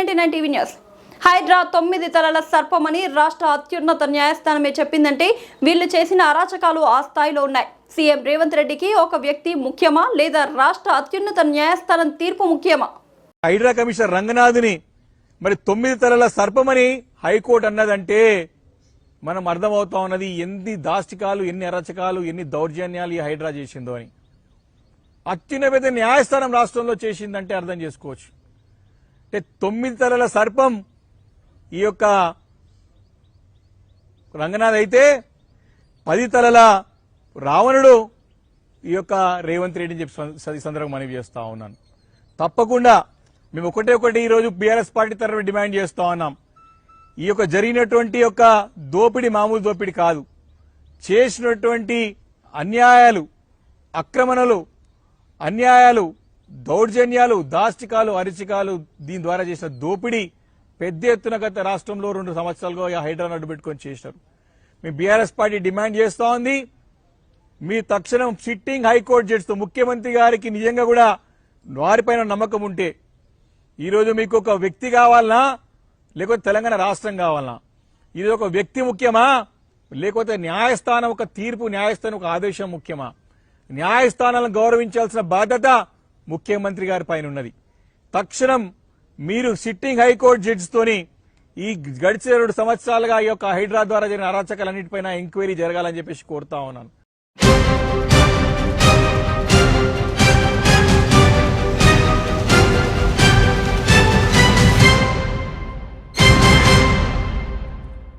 T99 TV news. Hydraa 9 తలల సర్పమని రాష్ట్ర అత్యున్నత న్యాయస్థానమే చెప్పిందంటే వీళ్ళు చేసిన అరాచకాలు ఆ స్థాయిలో ఉన్నాయి. సీఎం రేవంత్ రెడ్డికి ఒక వ్యక్తి ముఖ్యమా లేదా రాష్ట్ర అత్యున్నత న్యాయస్థానం తీర్పు ముఖ్యమా? హైడ్రా కమిషనర్ రంగనాథ్ని మరి 9 తలల సర్పమని హైకోర్టు అన్నదంటే మనం అర్థమవుతా ఉన్నది ఎన్ని దాష్టికాలు, ఎన్ని అరాచకాలు, ఎన్ని దౌర్జన్యాలు ఈ హైడ్రా చేసిందో అని. అత్యున్నత న్యాయస్థానం రాష్ట్రంలో చేసిందంటే అర్థం చేసుకోవచ్చు. అంటే 9 తలల సర్పం ఈ యొక్క రంగనాథ్ అయితే 10 తలల రావణుడు ఈ యొక్క రేవంత్ రెడ్డిని చెప్పి సందర్భంగా మనవి చేస్తా ఉన్నాను. తప్పకుండా మేము ఒకటి ఈరోజు బీఆర్ఎస్ పార్టీ తరఫున డిమాండ్ చేస్తా ఉన్నాం. ఈ యొక్క జరిగినటువంటి యొక్క దోపిడీ మామూలు దోపిడీ కాదు. చేసినటువంటి అన్యాయాలు, అక్రమణలు, అన్యాయాలు, దౌర్జన్యాలు, దాష్టికాలు, అరిచికాలు, దీని ద్వారా చేసిన దోపిడీ పెద్ద ఎత్తున గత రాష్ట్రంలో 2 సంవత్సరాలుగా హైడ్రాను అడ్డుపెట్టుకొని చేశారు. మేము బీఆర్ఎస్ పార్టీ డిమాండ్ చేస్తా ఉంది, మీ తక్షణం సిట్టింగ్ హైకోర్టు జడ్జితో ముఖ్యమంత్రి గారికి నిజంగా కూడా వారిపైన నమ్మకం ఉంటే ఈరోజు మీకు ఒక వ్యక్తి కావాలనా లేకపోతే తెలంగాణ రాష్ట్రం కావాలనా? ఇది ఒక వ్యక్తి ముఖ్యమా లేకపోతే న్యాయస్థానం ఒక తీర్పు, న్యాయస్థానం ఒక ఆదేశం ముఖ్యమా? న్యాయస్థానాలను గౌరవించాల్సిన బాధ్యత ముఖ్యమంత్రి గారి పైన ఉన్నది. తక్షణం మీరు సిట్టింగ్ హైకోర్టు జడ్జితోని ఈ గడిచిన 2 సంవత్సరాలుగా ఈ యొక్క హైడ్రా ద్వారా జరిగిన అరాచకాలన్నిటిపైన ఎంక్వైరీ జరగాలని చెప్పేసి కోరుతా ఉన్నాను.